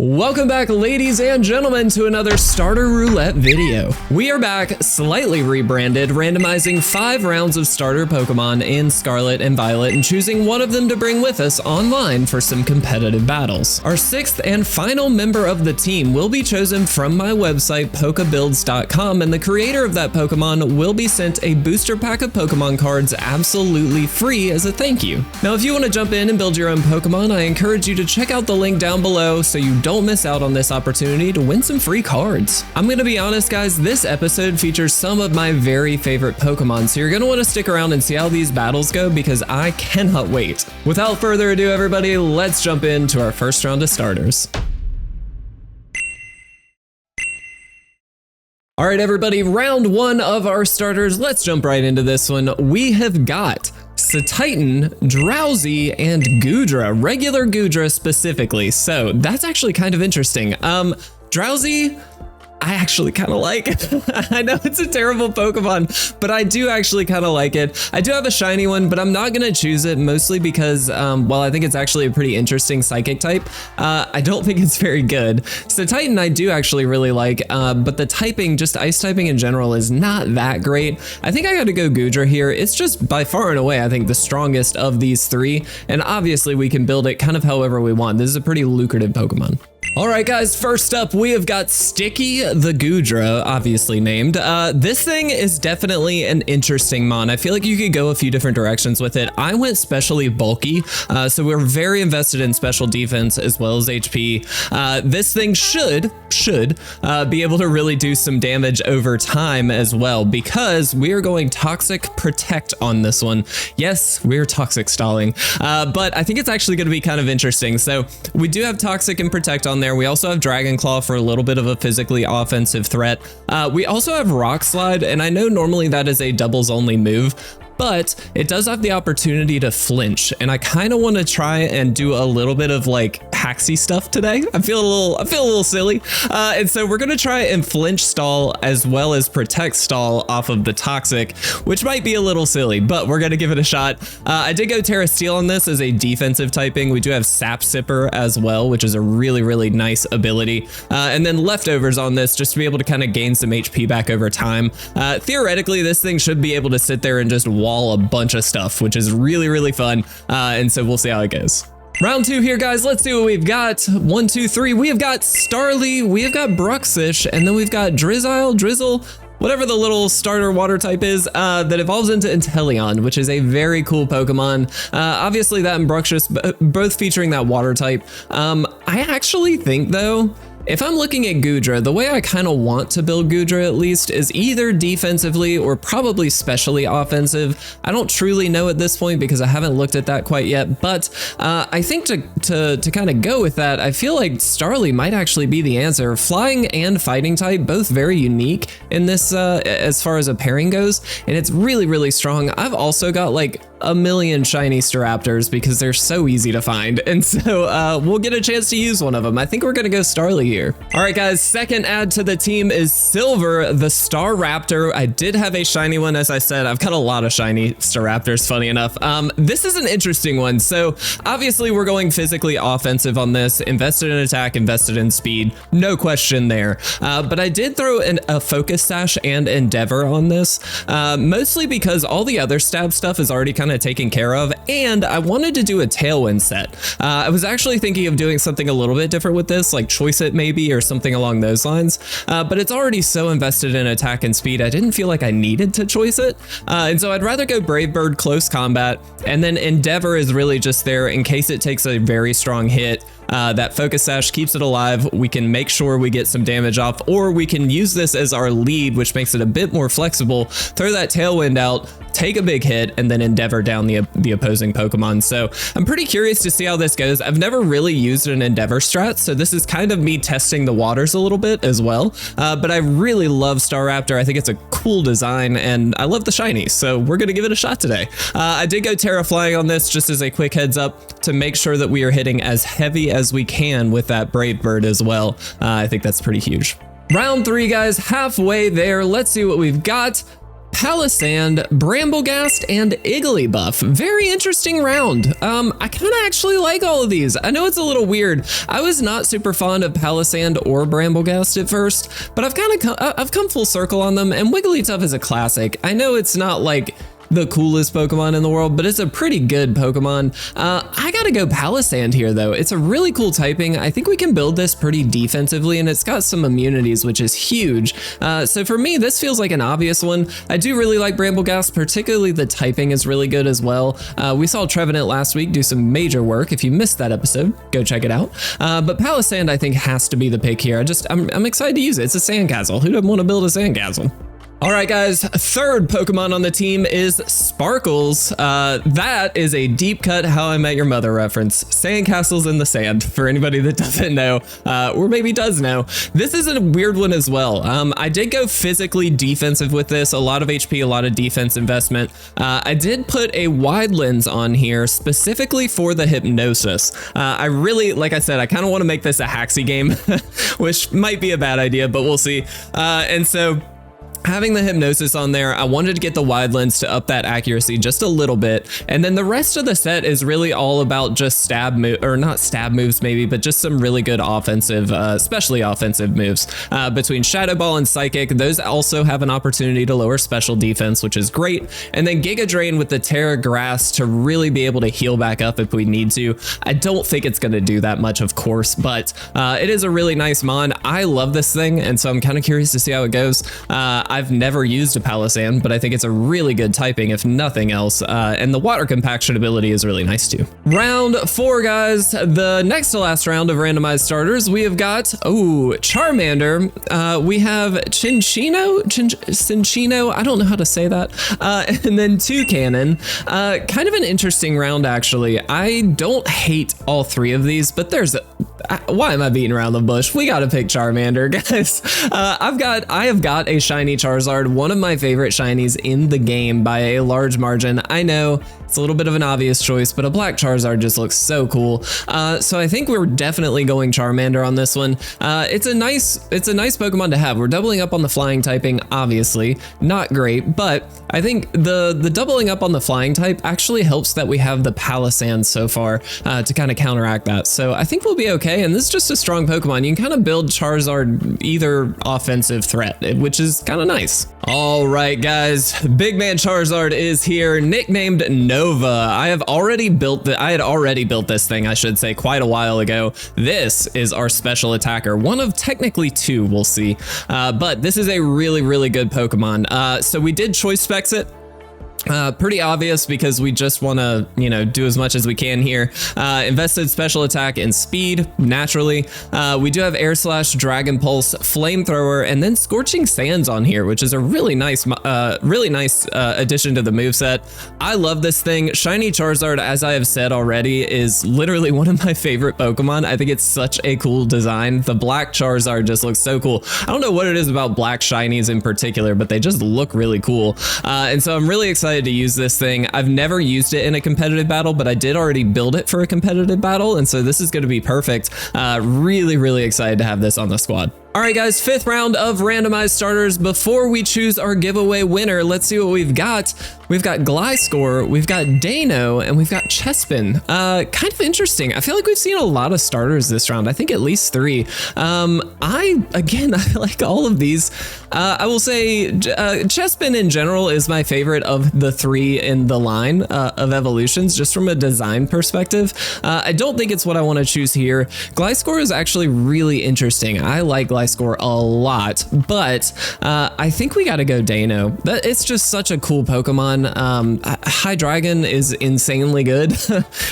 Welcome back, ladies and gentlemen, to another starter roulette video. We are back, slightly rebranded, randomizing 5 rounds of starter Pokemon in Scarlet and Violet and choosing one of them to bring with us online for some competitive battles. Our 6th and final member of the team will be chosen from my website, pokebuilds.com, and the creator of that Pokemon will be sent a booster pack of Pokemon cards absolutely free as a thank you. Now, if you want to jump in and build your own Pokemon, I encourage you to check out the link down below so you don't miss out on this opportunity to win some free cards. I'm gonna be honest, guys, this episode features some of my very favorite Pokemon, so you're gonna want to stick around and see how these battles go because I cannot wait. Without further ado, everybody, let's jump into our first round of starters. All right, everybody, round 1 of our starters. Let's jump right into this one. We have got Titan, Drowsy, and Goodra, regular Goodra specifically. So that's actually kind of interesting. Drowsy, I actually kind of like. I know it's a terrible Pokemon, but I do actually kind of like it. I do have a shiny one, but I'm not going to choose it mostly because, while I think it's actually a pretty interesting psychic type, I don't think it's very good. So Titan I do actually really like, but the typing, just ice typing in general, is not that great. I think I got to go Goodra here. It's just by far and away, I think, the strongest of these 3. And obviously we can build it kind of however we want. This is a pretty lucrative Pokemon. All right, guys, first up, we have got Sticky the Goodra, obviously named. This thing is definitely an interesting mon. I feel like you could go a few different directions with it. I went specially bulky, so we're very invested in special defense as well as HP. This thing should be able to really do some damage over time as well because we are going Toxic Protect on this one. Yes, we're Toxic stalling, but I think it's actually going to be kind of interesting. So we do have Toxic and Protect on there. We also have Dragon Claw for a little bit of a physically offensive threat. We also have Rock Slide, and I know normally that is a doubles only move, but it does have the opportunity to flinch, and I kind of want to try and do a little bit of like Paxi stuff today. I feel a little silly, and so we're gonna try and flinch stall as well as protect stall off of the Toxic, which might be a little silly, but we're gonna give it a shot. I did go Terra Steel on this as a defensive typing. We do have Sap Sipper as well, which is a really nice ability, and then Leftovers on this just to be able to kind of gain some HP back over time. Theoretically, this thing should be able to sit there and just wall a bunch of stuff, which is really fun, and so we'll see how it goes. Round 2 here, guys. Let's see what we've got. 1, 2, 3. We have got Starly, we have got Bruxish, and then we've got Drizzle, whatever the little starter water type is, that evolves into Inteleon, which is a very cool Pokemon. Obviously that and Bruxish, both featuring that water type. I actually think, though, if I'm looking at Goodra, the way I kind of want to build Goodra at least is either defensively or probably specially offensive. I don't truly know at this point because I haven't looked at that quite yet, but I think to kind of go with that, I feel like Starly might actually be the answer. Flying and fighting type, both very unique in this as far as a pairing goes, and it's really strong. I've also got like a million shiny Staraptors because they're so easy to find, and so we'll get a chance to use one of them. I think we're gonna go Starly here. All right, guys, second add to the team is Silver the Staraptor. I did have a shiny one, as I said. I've got a lot of shiny Staraptors, funny enough. This is an interesting one. So obviously we're going physically offensive on this, invested in attack, invested in speed, no question there. But I did throw in a Focus Sash and Endeavor on this, mostly because all the other stab stuff is already kind of taken care of, and I wanted to do a Tailwind set. I was actually thinking of doing something a little bit different with this, like Choice It maybe, or something along those lines, but it's already so invested in attack and speed, I didn't feel like I needed to Choice It, and so I'd rather go Brave Bird Close Combat, and then Endeavor is really just there in case it takes a very strong hit. That Focus Sash keeps it alive. We can make sure we get some damage off, or we can use this as our lead, which makes it a bit more flexible. Throw that Tailwind out, take a big hit, and then Endeavor down the opposing Pokemon. So I'm pretty curious to see how this goes. I've never really used an Endeavor strat, so this is kind of me testing the waters a little bit as well. But I really love Staraptor. I think it's a cool design, and I love the shiny, so we're gonna give it a shot today. I did go Terra Flying on this just as a quick heads up to make sure that we are hitting as heavy as we can with that Brave Bird as well. I think that's pretty huge. Round 3, guys, halfway there. Let's see what we've got. Palossand, Bramblegast, and Igglybuff. Very interesting round. I kind of actually like all of these. I know it's a little weird. I was not super fond of Palossand or Bramblegast at first, but I've come full circle on them, and Wigglytuff is a classic. I know it's not like the coolest Pokemon in the world, but it's a pretty good Pokemon. I gotta go Palossand here though. It's a really cool typing. I think we can build this pretty defensively, and it's got some immunities, which is huge. So for me, this feels like an obvious one. I do really like Bramblegast, particularly the typing is really good as well. We saw Trevenant last week do some major work. If you missed that episode, go check it out. But Palossand I think has to be the pick here. I'm excited to use it. It's a sandcastle. Who doesn't want to build a sandcastle? All right, guys, third Pokemon on the team is Sparkles. That is a deep cut How I Met Your Mother reference. Sandcastles in the sand, for anybody that doesn't know, or maybe does know. This is a weird one as well. I did go physically defensive with this, a lot of HP, a lot of defense investment. I did put a wide lens on here specifically for the hypnosis. I really, like I said, I kind of want to make this a Haxie game, which might be a bad idea, but we'll see. And so having the hypnosis on there, I wanted to get the wide lens to up that accuracy just a little bit. And then the rest of the set is really all about just stab move, or not stab moves maybe, but just some really good offensive, especially offensive moves. Between Shadow Ball and Psychic, those also have an opportunity to lower special defense, which is great. And then Giga Drain with the Terra Grass to really be able to heal back up if we need to. I don't think it's going to do that much, of course, but it is a really nice mon. I love this thing, and so I'm kind of curious to see how it goes. I've never used a Palossand, but I think it's a really good typing, if nothing else. And the water compaction ability is really nice too. Round 4, guys. The next to last round of randomized starters, we have got, Charmander. We have Cinccino, I don't know how to say that. And then Toucannon. Kind of an interesting round, actually. I don't hate all three of these, but why am I beating around the bush? We gotta pick Charmander, guys. I have got a shiny Charizard, one of my favorite shinies in the game by a large margin. I know it's a little bit of an obvious choice, but a black Charizard just looks so cool. So I think we're definitely going Charmander on this one. It's a nice Pokemon to have. We're doubling up on the flying typing, obviously, not great, but I think the doubling up on the flying type actually helps that we have the Palossand so far to kind of counteract that. So I think we'll be okay, and this is just a strong Pokemon. You can kind of build Charizard either offensive threat, which is kind of nice. All right, guys, Big Man Charizard is here, nicknamed Nova. I had already built this thing, I should say, quite a while ago. This is our special attacker, one of technically two, we'll see. But this is a really, really good Pokemon. So we did choice specs it. Pretty obvious because we just want to, do as much as we can here. Invested special attack and speed, naturally. We do have Air Slash, Dragon Pulse, Flamethrower, and then Scorching Sands on here, which is a really nice addition to the moveset. I love this thing. Shiny Charizard, as I have said already, is literally one of my favorite Pokemon. I think it's such a cool design. The black Charizard just looks so cool. I don't know what it is about black shinies in particular, but they just look really cool. And so I'm really excited to use this thing. I've never used it in a competitive battle, but I did already build it for a competitive battle, and so this is going to be perfect. Really, really excited to have this on the squad. All right, guys, 5th round of randomized starters. Before we choose our giveaway winner, let's see what we've got. We've got Gliscor, we've got Dano, and we've got Chespin. Kind of interesting. I feel like we've seen a lot of starters this round. I think at least 3. I like all of these. I will say Chespin in general is my favorite of the 3 in the line of evolutions, just from a design perspective. I don't think it's what I want to choose here. Gliscor is actually really interesting. I like Gliscor a lot, but I think we got to go Dano. It's just such a cool Pokemon. Hydreigon is insanely good.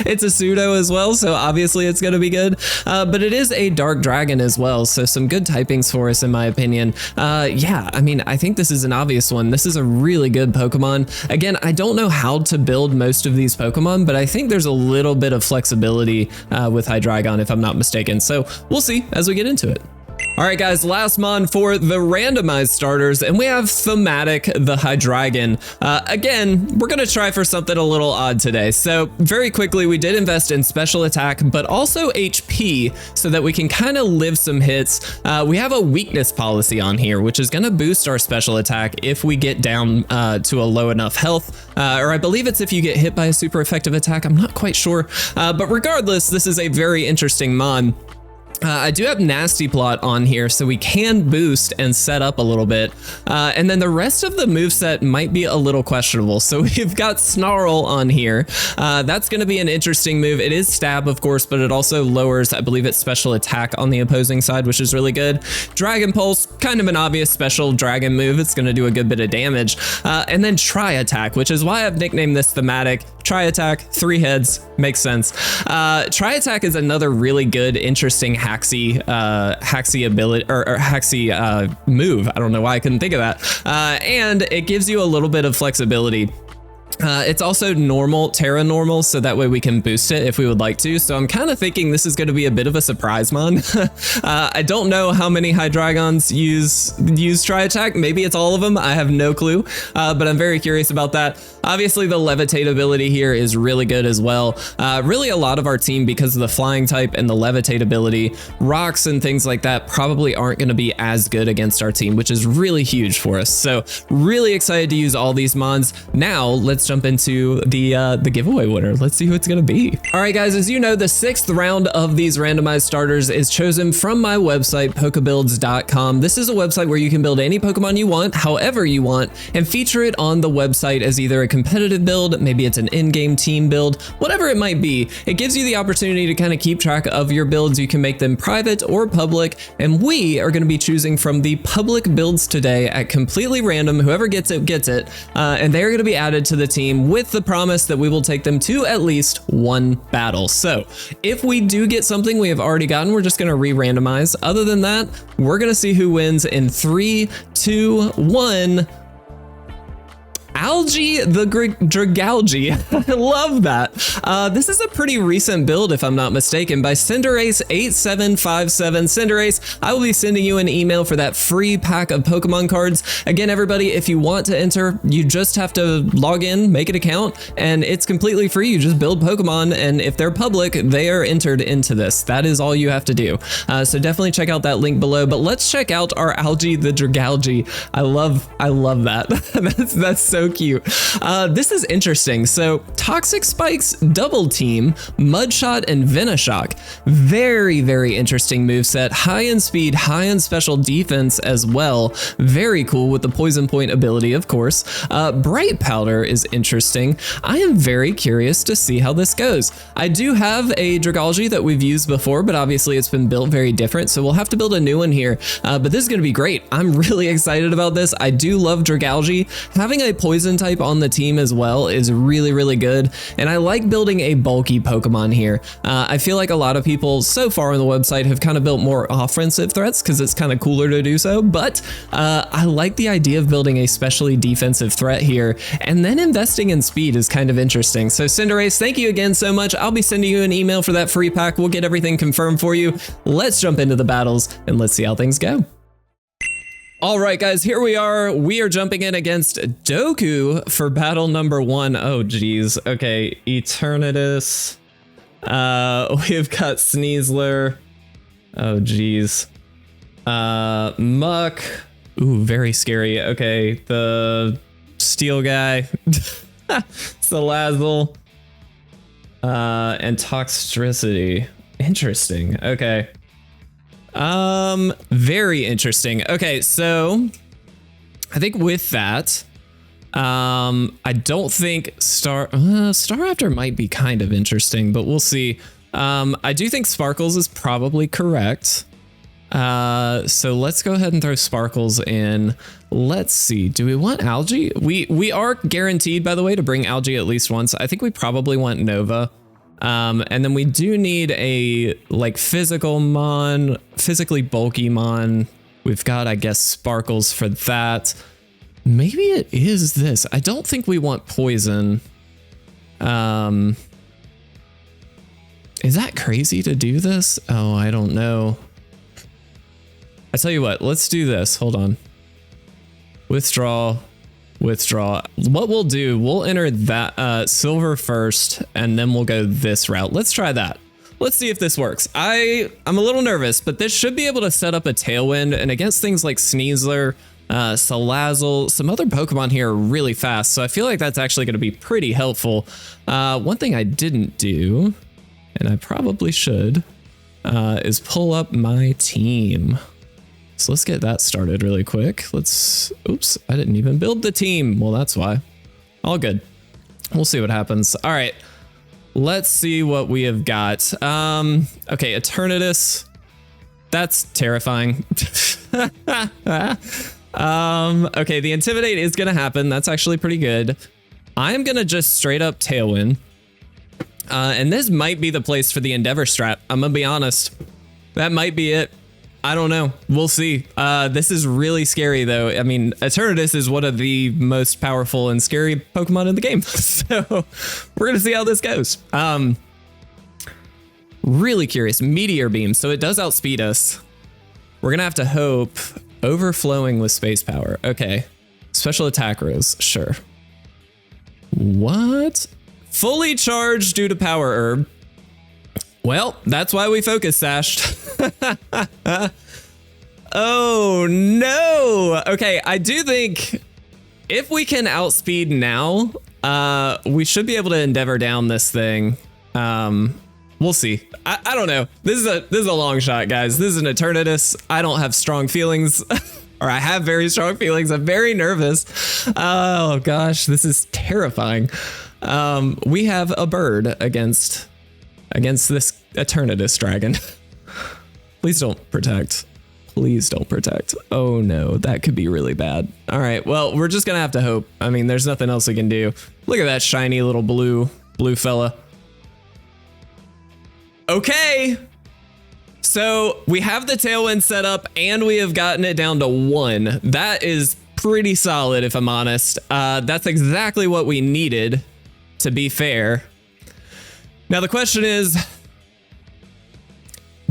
It's a pseudo as well, so obviously it's going to be good. But it is a dark dragon as well, so some good typings for us in my opinion. Yeah, I mean, I think this is an obvious one. This is a really good Pokemon. Again, I don't know how to build most of these Pokemon, but I think there's a little bit of flexibility with Hydreigon, if I'm not mistaken. So we'll see as we get into it. All right, guys, last mon for the randomized starters, and we have Thematic, the Hydreigon. Again, we're gonna try for something a little odd today. So very quickly, we did invest in special attack, but also HP so that we can kind of live some hits. We have a weakness policy on here, which is gonna boost our special attack if we get down to a low enough health, or I believe it's if you get hit by a super effective attack. I'm not quite sure, but regardless, this is a very interesting mon. I do have Nasty Plot on here, so we can boost and set up a little bit. And then the rest of the moveset might be a little questionable. So we've got Snarl on here. That's going to be an interesting move. It is stab, of course, but it also lowers, I believe it's special attack on the opposing side, which is really good. Dragon Pulse, kind of an obvious special dragon move. It's going to do a good bit of damage. And then Tri Attack, which is why I've nicknamed this Thematic. Tri Attack, 3 heads, makes sense. Tri Attack is another really good, interesting Haxy ability or Haxy move. I don't know why I couldn't think of that. And it gives you a little bit of flexibility. It's also normal, Terra normal, so that way we can boost it if we would like to. So I'm kind of thinking this is going to be a bit of a surprise mon. I don't know how many Hydreigons use Tri Attack. Maybe it's all of them. I have no clue, but I'm very curious about that. Obviously, the Levitate ability here is really good as well. Really, a lot of our team, because of the flying type and the Levitate ability, rocks and things like that probably aren't going to be as good against our team, which is really huge for us. So really excited to use all these mons. Now, let's jump into the giveaway winner. Let's see who it's gonna be. All right, guys, as you know, the 6th round of these randomized starters is chosen from my website, pokebuilds.com. This is a website where you can build any Pokemon you want, however you want, and feature it on the website as either a competitive build, maybe it's an in-game team build, whatever it might be. It gives you the opportunity to kind of keep track of your builds. You can make them private or public, and we are gonna be choosing from the public builds today at completely random. Whoever gets it, and they're gonna be added to the team with the promise that we will take them to at least one battle. So if we do get something we have already gotten, we're just going to re-randomize. Other than that, we're going to see who wins in 3, 2, 1. Algae the Dragalge. I love that. This is a pretty recent build, if I'm not mistaken, by Cinderace8757. Cinderace, I will be sending you an email for that free pack of Pokemon cards. Again, everybody, if you want to enter, you just have to log in, make an account, and it's completely free. You just build Pokemon, and if they're public, they are entered into this. That is all you have to do. So definitely check out that link below. But let's check out our Algae the Dragalge. I love that. that's so cute. This is interesting. So Toxic Spikes, Double Team, Mudshot, and Venoshock. Very, very interesting moveset. High in speed, high in special defense as well. Very cool with the Poison Point ability, of course. Bright Powder is interesting. I am very curious to see how this goes. I do have a Dragalge that we've used before, but obviously it's been built very different, so we'll have to build a new one here. But this is going to be great. I'm really excited about this. I do love Dragalge. Having a poison type on the team as well is really, really good. And I like building a bulky Pokemon here. I feel like a lot of people so far on the website have kind of built more offensive threats because it's kind of cooler to do so. But I like the idea of building a specially defensive threat here, and then investing in speed is kind of interesting. So Cinderace, thank you again so much. I'll be sending you an email for that free pack. We'll get everything confirmed for you. Let's jump into the battles and let's see how things go. All right, guys, here we are. We are jumping in against Doku for battle number 1. Oh, geez. Okay, Eternatus. We've got Sneasler. Oh, geez. Muck. Ooh, very scary. Okay, the Steel guy. Salazzle. And Toxtricity. Interesting. Okay. Very interesting. Okay, so I think with that, I don't think Staraptor might be kind of interesting, but we'll see. I do think Sparkles is probably correct. So let's go ahead and throw Sparkles in. Let's see. Do we want Algae? We are guaranteed, by the way, to bring Algae at least once. I think we probably want Nova. And then we do need a like physically bulky mon. We've got, I guess, Sparkles for that. Maybe it is this. I don't think we want Poison. Is that crazy to do this? Oh, I don't know. I tell you what, let's do this. Hold on. Withdraw. Withdraw. What we'll do, we'll enter that silver first, and then we'll go this route. Let's try that. Let's see if this works. I'm a little nervous, but this should be able to set up a Tailwind, and against things like Sneasler, Salazzle, some other Pokemon here are really fast, so I feel like that's actually going to be pretty helpful. One thing I didn't do, and I probably should, is pull up my team. So let's get that started really quick. Oops, I didn't even build the team. Well, that's why. All good. We'll see what happens. All right. Let's see what we have got. Okay, Eternatus. That's terrifying. Okay, the Intimidate is gonna happen. That's actually pretty good. I'm gonna just straight up Tailwind. And this might be the place for the Endeavor strat. I'm gonna be honest. That might be it. I don't know. We'll see. This is really scary, though. I mean, Eternatus is one of the most powerful and scary Pokemon in the game. So we're going to see how this goes. Really curious. Meteor Beam. So it does outspeed us. We're going to have to hope. Overflowing with space power. Okay. Special attack rose. Sure. What? Fully charged due to Power Herb. Well, that's why we focus sashed. Oh no. Okay, I do think if we can outspeed now, we should be able to Endeavor down this thing. We'll see. I don't know. This is a long shot, guys. This is an Eternatus. I don't have strong feelings. Or I have very strong feelings. I'm very nervous. Oh gosh, this is terrifying. We have a bird against this Eternatus dragon. Please don't protect. Please don't protect. Oh no, that could be really bad. All right, well, we're just gonna have to hope. I mean, there's nothing else we can do. Look at that shiny little blue fella. Okay. So we have the Tailwind set up and we have gotten it down to 1. That is pretty solid, if I'm honest. That's exactly what we needed, to be fair. Now the question is,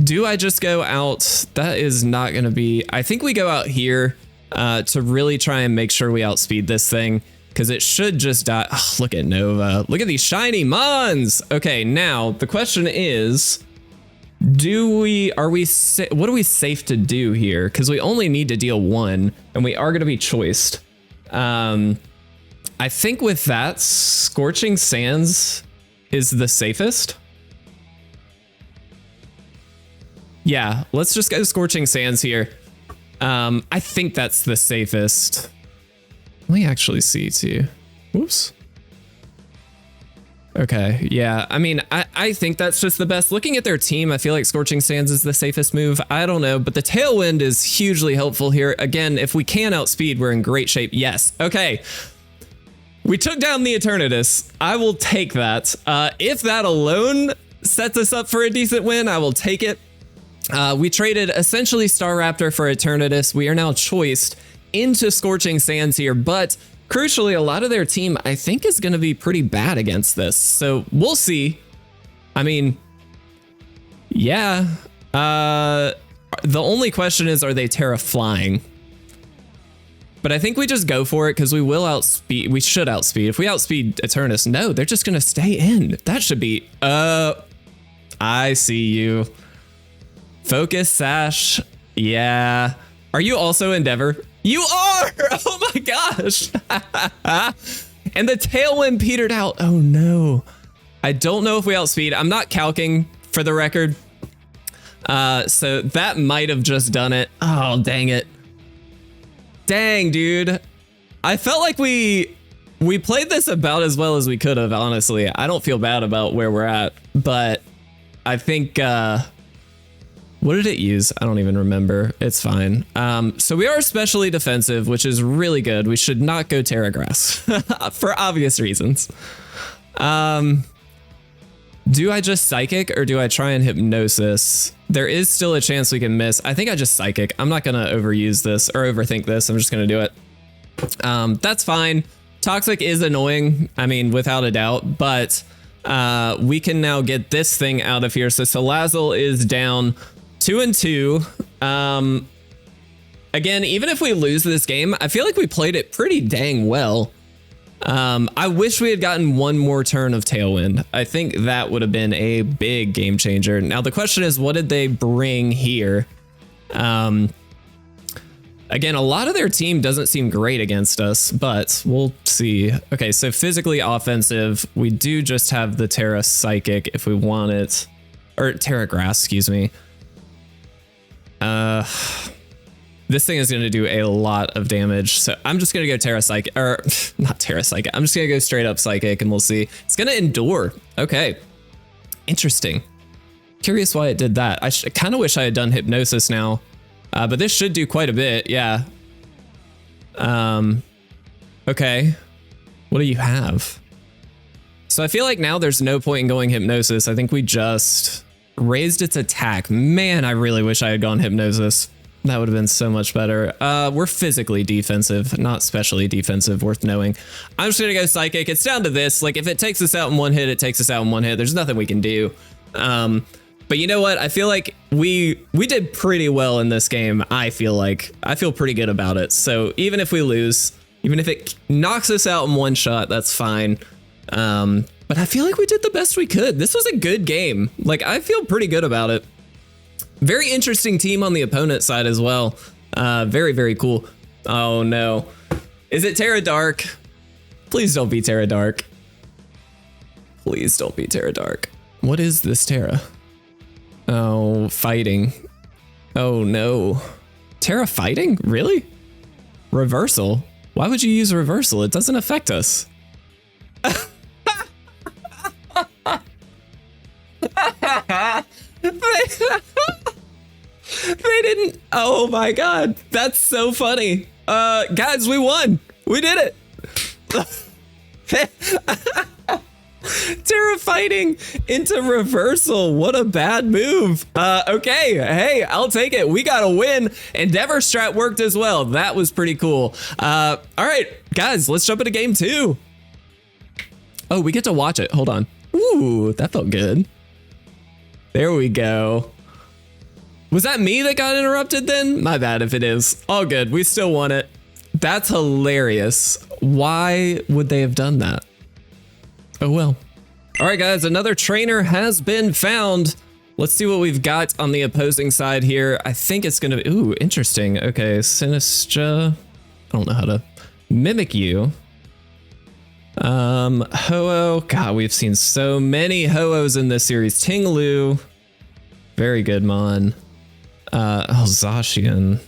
do I just go out? That is not going to be... I think we go out here to really try and make sure we outspeed this thing, because it should just die. Oh, look at Nova. Look at these shiny Mons. Okay, now the question is, what are we safe to do here? Because we only need to deal 1 and we are going to be choiced. I think with that, Scorching Sands is the safest. Yeah, let's just go Scorching Sands here. I think that's the safest. Let me actually see too. Whoops. Okay, yeah, I mean, I think that's just the best. Looking at their team, I feel like Scorching Sands is the safest move. I don't know, but the Tailwind is hugely helpful here. Again, if we can outspeed, we're in great shape. Yes, okay. We took down the Eternatus. I will take that. If that alone sets us up for a decent win, I will take it. We traded essentially Staraptor for Eternatus. We are now choiced into Scorching Sands here, but crucially, a lot of their team, I think, is going to be pretty bad against this. So we'll see. I mean, yeah. The only question is, are they Terra flying? But I think we just go for it because we will outspeed. We should outspeed. If we outspeed Eternatus, no, they're just going to stay in. That should be, I see you. Focus Sash. Yeah. Are you also Endeavor? You are! Oh my gosh! And the Tailwind petered out. Oh no. I don't know if we outspeed. I'm not calcing, for the record. So that might have just done it. Oh, dang it. Dang, dude. I felt like we played this about as well as we could have, honestly. I don't feel bad about where we're at, but I think... what did it use? I don't even remember. It's fine. So we are especially defensive, which is really good. We should not go Terra Grass for obvious reasons. Do I just Psychic or do I try and Hypnosis? There is still a chance we can miss. I think I just Psychic. I'm not going to overuse this or overthink this. I'm just going to do it. That's fine. Toxic is annoying. I mean, without a doubt, but we can now get this thing out of here. So Salazzle is down 2-2. Again, even if we lose this game, I feel like we played it pretty dang well. I wish we had gotten one more turn of Tailwind. I think that would have been a big game changer. Now, the question is, what did they bring here? Again, a lot of their team doesn't seem great against us, but we'll see. Okay, so physically offensive, we do just have the Terra Psychic if we want it. Or Terra Grass, excuse me. This thing is going to do a lot of damage, so I'm just going to go Terra Psychic, or not Terra Psychic. I'm just going to go straight up Psychic, and we'll see. It's going to Endure. Okay. Interesting. Curious why it did that. I kind of wish I had done Hypnosis now. But this should do quite a bit, yeah. Okay. What do you have? So I feel like now there's no point in going Hypnosis. I think we just raised its attack. Man, I really wish I had gone Hypnosis. That would have been so much better. We're physically defensive, not specially defensive, worth knowing. I'm just gonna go Psychic. It's down to this. Like, if it takes us out in one hit, it takes us out in one hit. There's nothing we can do. But you know what? I feel like we did pretty well in this game. I feel pretty good about it. So even if we lose, even if it knocks us out in one shot, that's fine. But I feel like we did the best we could. This was a good game. Like, I feel pretty good about it. Very interesting team on the opponent side as well. Very, very cool. Oh no. Is it Terra Dark? Please don't be Terra Dark. Please don't be Terra Dark. What is this Terra? Oh, fighting. Oh no. Terra fighting? Really? Reversal? Why would you use reversal? It doesn't affect us. They didn't. Oh my god. That's so funny. Guys, we won. We did it. Terra fighting into reversal. What a bad move. Okay. Hey, I'll take it. We got a win. Endeavor strat worked as well. That was pretty cool. All right, guys, let's jump into game 2. Oh, we get to watch it. Hold on. Ooh, that felt good. There we go. Was that me that got interrupted then? My bad if it is. All good. We still won it. That's hilarious. Why would they have done that? Oh well. All right, guys, another trainer has been found. Let's see what we've got on the opposing side here. I think it's gonna be, ooh, interesting. Okay, Sinistra. I don't know how to mimic you. Ho-Oh. God, we've seen so many Ho-Ohs in this series. Ting-Lu. Very good, Mon. Oh, Zacian.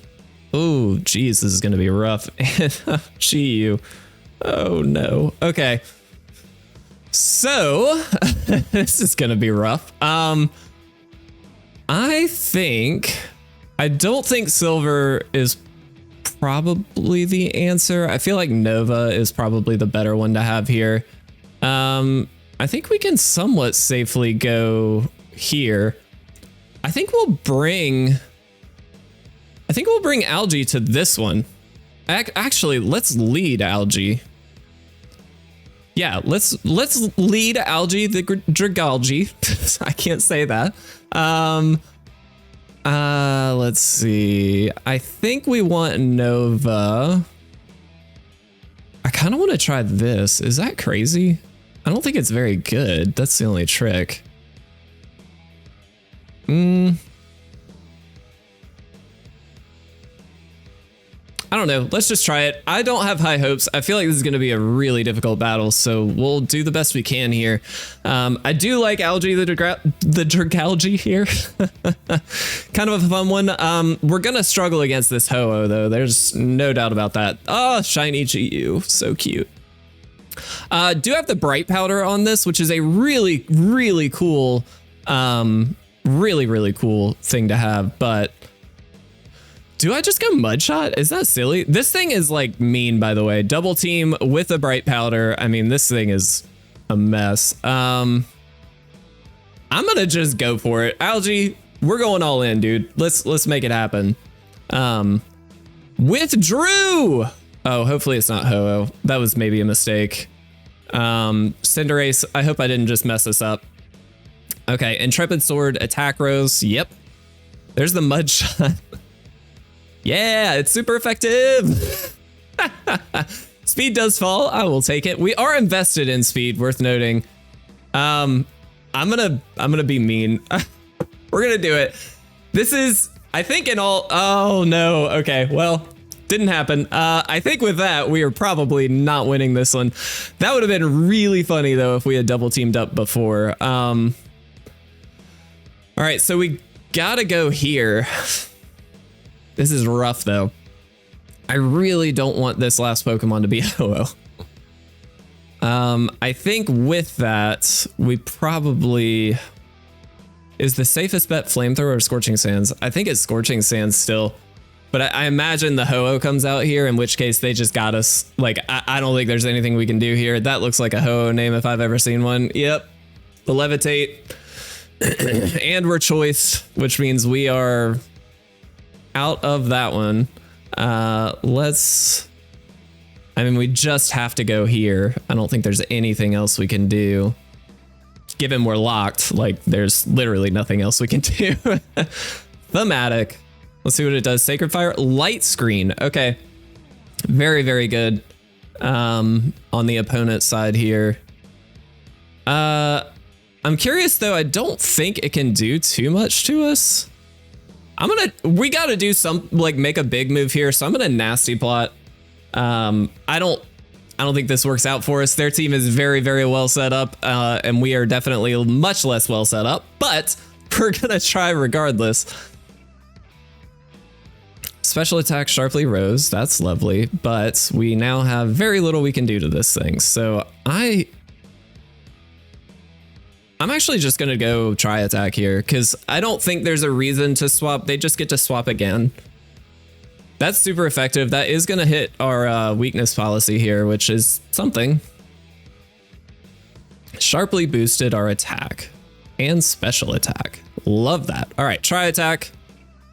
Oh, geez, this is gonna be rough. And Chi-Yu. Oh no. Okay. So this is gonna be rough. I don't think Silver is probably the answer. I feel like Nova is probably the better one to have here. I think we can somewhat safely go here. I think we'll bring Algae to this one. Actually, let's lead Algae. Yeah, let's lead Algae the Dragalge. I can't say that. Let's see. I think we want Nova. I kind of want to try this. Is that crazy? I don't think it's very good. That's the only trick. I don't know. Let's just try it. I don't have high hopes. I feel like this is going to be a really difficult battle, so we'll do the best we can here. I do like Algae the Dragalge here. Kind of a fun one. We're going to struggle against this Ho-Oh, though. There's no doubt about that. Oh, shiny Chi-Yu. So cute. Do have the Bright Powder on this, which is a really, really cool, really cool thing to have, but do I just go Mud Shot? Is that silly? This thing is like mean, by the way. Double team with a Bright Powder. I mean, this thing is a mess. I'm gonna just go for it. Algae, we're going all in, dude. Let's make it happen. Withdrew. Oh, hopefully it's not Ho-Oh. That was maybe a mistake. Cinderace, I hope I didn't just mess this up. Okay, Intrepid Sword, Attack Rose. Yep. There's the Mud Shot. Yeah, it's super effective. Speed does fall. I will take it. We are invested in speed, worth noting. I'm gonna be mean. We're gonna do it. This is, I think in all, oh no. Okay, well, didn't happen. I think with that, we are probably not winning this one. That would have been really funny though if we had double teamed up before. All right, so we gotta go here. This is rough though. I really don't want this last Pokemon to be Ho-Oh. I think with that, we probably... Is the safest bet Flamethrower or Scorching Sands? I think it's Scorching Sands still. But I imagine the Ho-Oh comes out here, in which case they just got us. Like, I don't think there's anything we can do here. That looks like a Ho-Oh name if I've ever seen one. Yep. The Levitate. And we're choiced, which means we are out of that one. I mean, we just have to go here. I don't think there's anything else we can do. Given we're locked, like there's literally nothing else we can do. Thematic. Let's see what it does. Sacred Fire, Light Screen. Okay. Very, very good. On the opponent's side here. I'm curious though. I don't think it can do too much to us. We gotta do some, like make a big move here. So I'm gonna Nasty Plot. I don't think this works out for us. Their team is very, very well set up, and we are definitely much less well set up, but we're gonna try regardless. Special attack sharply rose, that's lovely, but we now have very little we can do to this thing. So I'm actually just gonna go try attack here, because I don't think there's a reason to swap. They just get to swap again. That's super effective. That is going to hit our weakness policy here, which is something. Sharply boosted our attack and special attack. Love that. All right, try attack.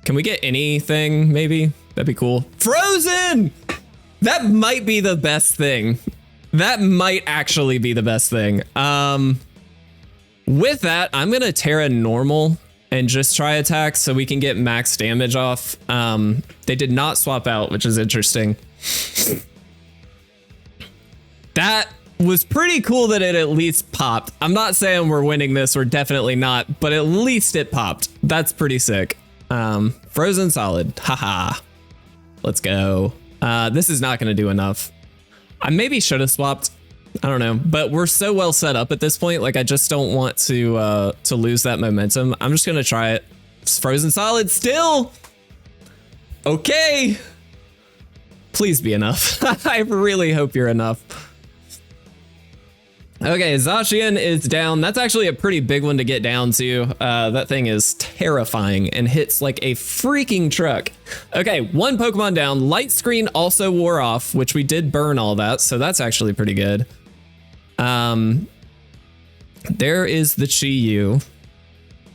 Can we get anything maybe? That'd be cool. Frozen! That might be the best thing. That might actually be the best thing. With that, I'm going to Terra normal and just try attack so we can get max damage off. They did not swap out, which is interesting. That was pretty cool that it at least popped. I'm not saying we're winning this, we're definitely not, but at least it popped. That's pretty sick. Frozen solid, haha. Let's go. This is not gonna do enough. I maybe should have swapped. I don't know, but we're so well set up at this point. Like I just don't want to lose that momentum. I'm just gonna try it. It's frozen solid still. Okay. Please be enough. I really hope you're enough. Okay, Zacian is down. That's actually a pretty big one to get down to. That thing is terrifying and hits like a freaking truck. Okay, one Pokemon down. Light Screen also wore off, which we did burn all that, so that's actually pretty good. There is the Chi-Yu.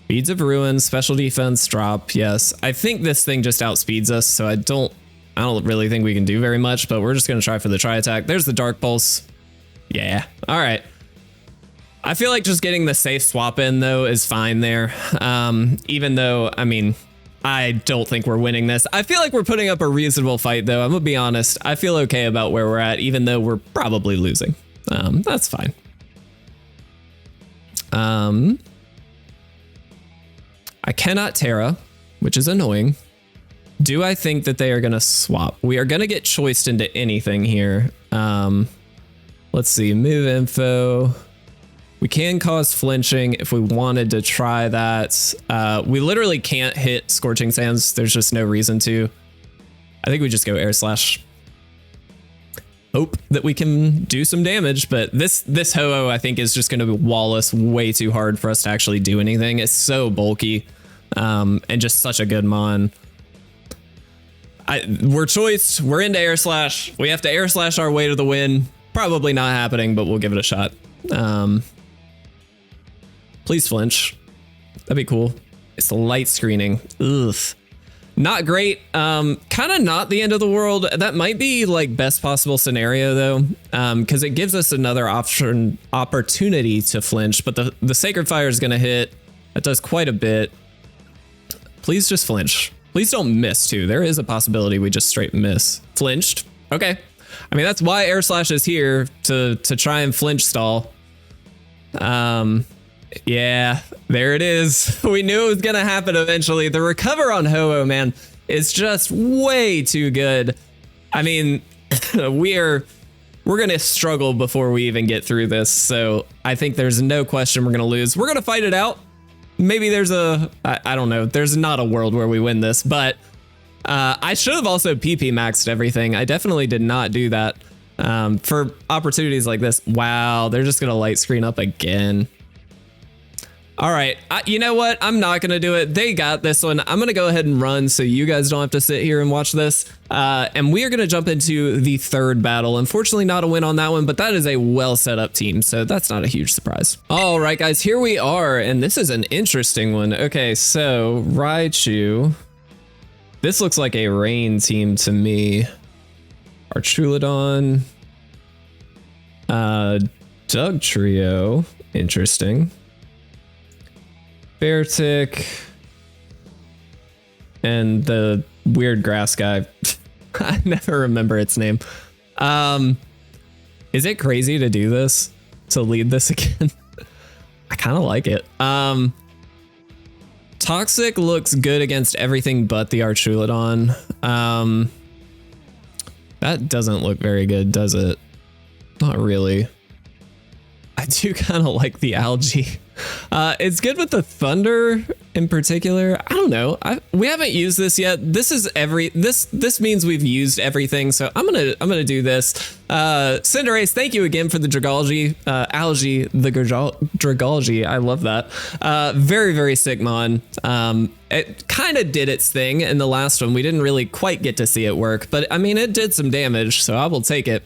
Beads of Ruin, special defense drop. Yes, I think this thing just outspeeds us, so I don't really think we can do very much, but we're just gonna try for the try attack. There's the Dark Pulse. Yeah, all right. I feel like just getting the safe swap in though is fine there. Even though, I mean, I don't think we're winning this. I feel like we're putting up a reasonable fight though. I'm gonna be honest. I feel okay about where we're at, even though we're probably losing. That's fine. I cannot Terra, which is annoying. Do I think that they are gonna swap? We are gonna get choiced into anything here. Let's see, move info. We can cause flinching if we wanted to try that. We literally can't hit Scorching Sands. There's just no reason to. I think we just go Air Slash. Hope that we can do some damage, but this Ho-Oh I think is just going to wall us way too hard for us to actually do anything. It's so bulky and just such a good mon. We're choiced. We're into Air Slash. We have to Air Slash our way to the win. Probably not happening, but we'll give it a shot. Please flinch. That'd be cool. It's the light screening. Ugh. Not great. Kind of not the end of the world. That might be like best possible scenario though, because it gives us another opportunity to flinch. But the Sacred Fire is going to hit. That does quite a bit. Please just flinch. Please don't miss too. There is a possibility we just straight miss. Flinched. Okay. I mean, that's why Air Slash is here, to try and flinch stall. Yeah, there it is. We knew it was gonna happen eventually. The recover on Ho-Oh, man, is just way too good. I mean, we're gonna struggle before we even get through this. So I think there's no question we're gonna lose. We're gonna fight it out. Maybe there's I don't know. There's not a world where we win this, but I should have also PP maxed everything. I definitely did not do that for opportunities like this. Wow, they're just gonna light screen up again. All right, you know what? I'm not gonna do it. They got this one. I'm gonna go ahead and run so you guys don't have to sit here and watch this. And we are gonna jump into the third battle. Unfortunately, not a win on that one, but that is a well set up team, so that's not a huge surprise. All right, guys, here we are, and this is an interesting one. Okay, so Raichu. This looks like a rain team to me. Archulodon. Doug Trio. Interesting. Beartic. And the weird grass guy. I never remember its name. Is it crazy to do this? To lead this again? I kind of like it. Toxic looks good against everything but the Archulodon. That doesn't look very good, does it? Not really. I do kind of like the algae. It's good with the thunder in particular. I don't know. We haven't used this yet. This is this means we've used everything. So I'm gonna do this. Cinderace, thank you again for the Dragalge, algae, the Dragalge. I love that. Very, very sick mon. It kind of did its thing in the last one. We didn't really quite get to see it work, but I mean, it did some damage, so I will take it.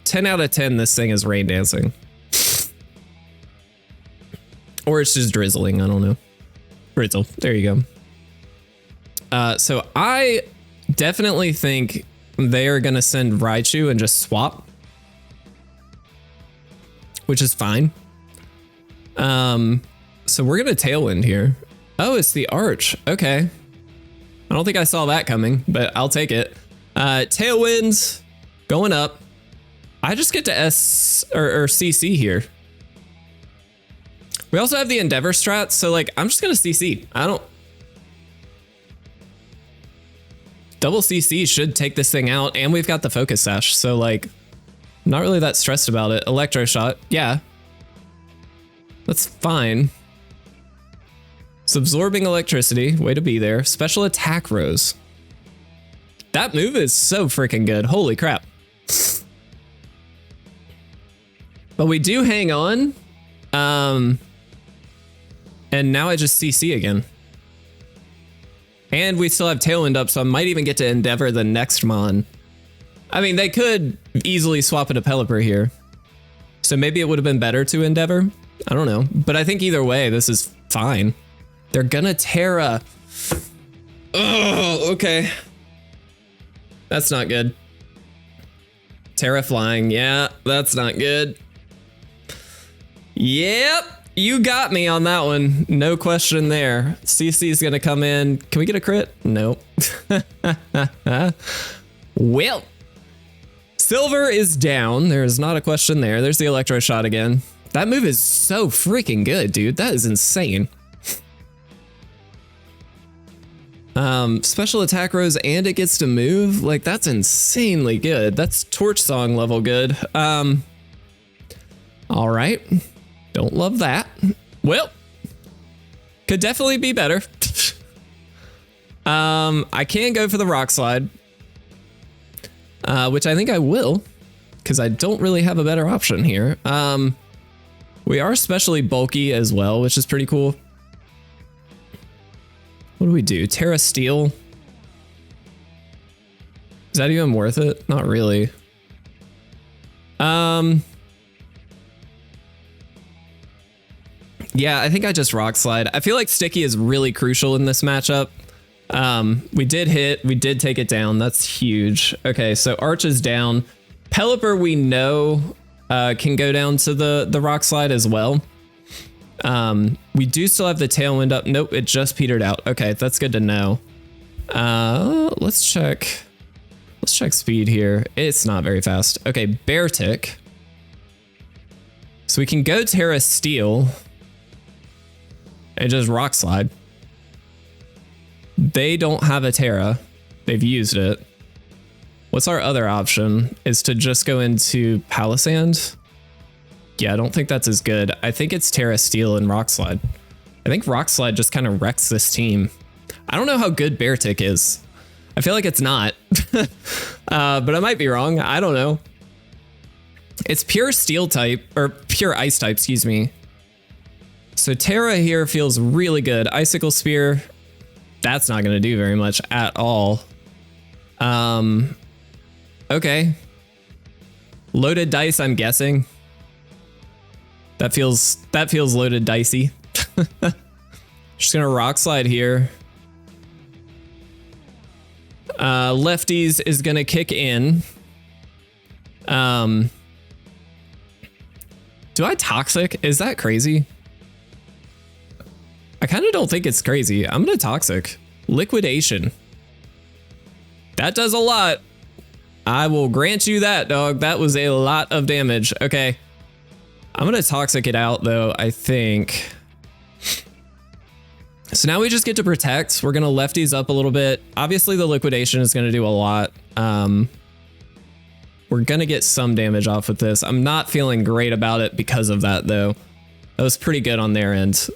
10 out of 10, this thing is rain dancing. Or it's just drizzling, I don't know. Drizzle, there you go. So I definitely think they are gonna send Raichu and just swap. Which is fine. So we're gonna Tailwind here. Oh, it's the Arch, okay. I don't think I saw that coming, but I'll take it. Tailwinds, going up. I just get to S or CC here. We also have the Endeavor strat, so like I'm just gonna CC. I don't. Double CC should take this thing out, and we've got the Focus Sash, so like, I'm not really that stressed about it. Electro Shot, yeah, that's fine. Absorbing Electricity, way to be there. Special Attack Rose. That move is so freaking good. Holy crap. But we do hang on. And now I just CC again. And we still have Tailwind up, so I might even get to Endeavor the next Mon. I mean, they could easily swap into Pelipper here. So maybe it would have been better to Endeavor. I don't know. But I think either way, this is fine. They're gonna Terra. Oh, okay. That's not good. Terra Flying, yeah, that's not good. Yep, you got me on that one. No question there. CC's gonna come in. Can we get a crit? Nope. Well, Silver is down. There's not a question there. There's the Electro Shot again. That move is so freaking good, dude. That is insane. Special Attack Rose and it gets to move. Like, that's insanely good. That's Torch Song level good. All right. Don't love that. Well, could definitely be better. I can go for the Rock Slide, which I think I will, because I don't really have a better option here. We are especially bulky as well, which is pretty cool. What do we do? Terra Steel? Is that even worth it? Not really. Yeah, I think I just Rock Slide. I feel like Sticky is really crucial in this matchup. We did hit, we did take it down. That's huge. Okay, so Arch is down. Pelipper we know can go down to the Rock Slide as well. We do still have the Tailwind up. Nope, it just petered out. Okay, that's good to know. Let's check speed here. It's not very fast. Okay, Bear Tick. So we can go Terra Steel and just Rock Slide. They don't have a Terra. They've used it. What's our other option? Is to just go into Palossand? Yeah, I don't think that's as good. I think it's Terra Steel and Rock Slide. I think Rock Slide just kind of wrecks this team. I don't know how good Bear Tick is. I feel like it's not. But I might be wrong. I don't know. It's pure Steel type, or pure Ice type, excuse me. So Terra here feels really good. Icicle Spear, that's not going to do very much at all. Okay. Loaded dice, I'm guessing. That feels loaded dicey. Just gonna Rock Slide here. Lefties is gonna kick in. Do I Toxic? Is that crazy? I kind of don't think it's crazy. I'm gonna Toxic. Liquidation. That does a lot. I will grant you that, dog. That was a lot of damage. Okay. I'm gonna Toxic it out though, I think. So now we just get to protect. We're gonna lefties up a little bit. Obviously the liquidation is gonna do a lot. We're gonna get some damage off with this. I'm not feeling great about it because of that though. That was pretty good on their end.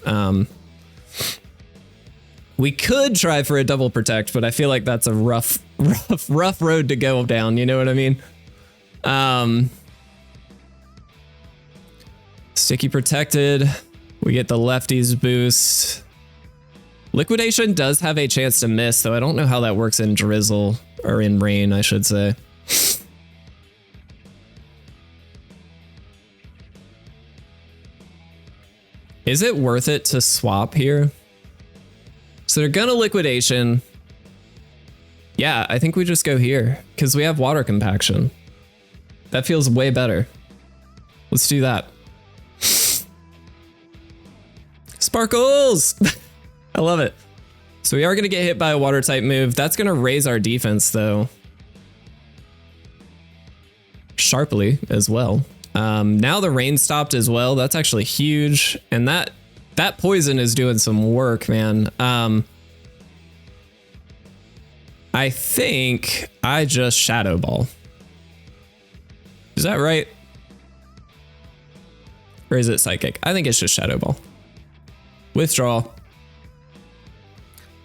We could try for a double protect, but I feel like that's a rough road to go down. You know what I mean? Sticky protected. We get the lefties boost. Liquidation does have a chance to miss, though I don't know how that works in drizzle, or in rain, I should say. Is it worth it to swap here? So they're gonna liquidation. Yeah, I think we just go here because we have water compaction. That feels way better. Let's do that. Sparkles! I love it. So we are gonna get hit by a water type move. That's gonna raise our defense though. Sharply as well. Now the rain stopped as well. That's actually huge. And that poison is doing some work, man. I think I just Shadow Ball. Is that right? Or is it Psychic? I think it's just Shadow Ball. Withdraw.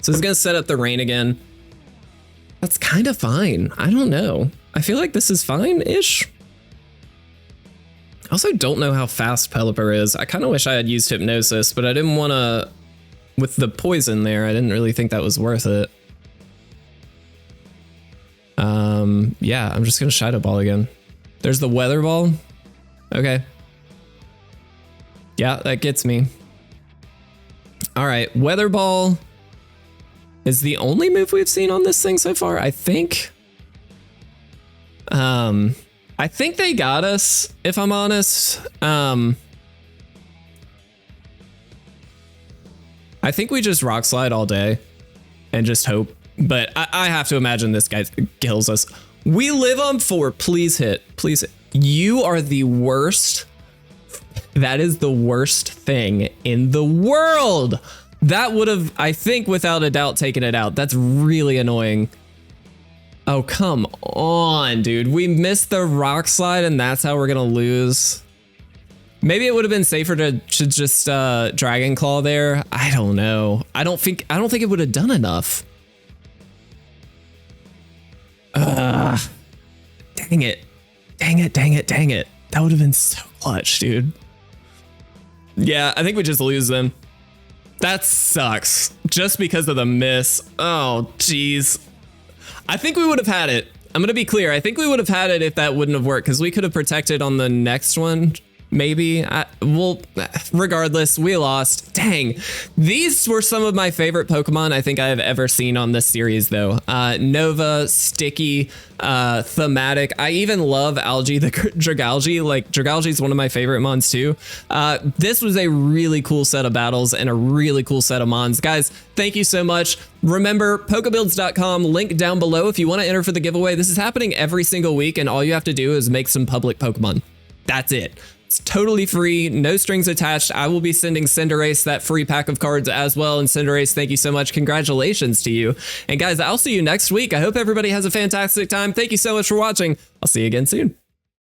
So it's gonna set up the rain again. That's kind of fine. I don't know. I feel like this is fine-ish. I also don't know how fast Pelipper is. I kind of wish I had used Hypnosis, but I didn't want to... With the poison there, I didn't really think that was worth it. Yeah, I'm just going to Shadow Ball again. There's the Weather Ball. Okay. Yeah, that gets me. All right, Weather Ball is the only move we've seen on this thing so far, I think. I think they got us, if I'm honest. I think we just Rock Slide all day and just hope. But I have to imagine this guy kills us. We live on 4. Please hit. Please hit. You are the worst. That is the worst thing in the world. That would have, I think, without a doubt, taken it out. That's really annoying. Oh, come on, dude. We missed the Rock Slide and that's how we're gonna lose. Maybe it would have been safer to just Dragon Claw there. I don't know. I don't think it would have done enough. Dang it. Dang it, dang it, dang it. That would have been so clutch, dude. Yeah, I think we just lose them. That sucks. Just because of the miss. Oh, jeez. I think we would have had it. I'm going to be clear. I think we would have had it if that wouldn't have worked, because we could have protected on the next one. maybe. Well, regardless, we lost. Dang. These were some of my favorite Pokemon I think I have ever seen on this series, though. Nova, Sticky, Thematic. I even love Algae, the Dragalge. Like, Dragalge is one of my favorite mons, too. This was a really cool set of battles and a really cool set of mons. Guys, thank you so much. Remember, Pokebuilds.com, link down below if you want to enter for the giveaway. This is happening every single week, and all you have to do is make some public Pokemon. That's it. It's totally free, no strings attached. I will be sending Cinderace that free pack of cards as well. And Cinderace, thank you so much. Congratulations to you. And guys, I'll see you next week. I hope everybody has a fantastic time. Thank you so much for watching. I'll see you again soon.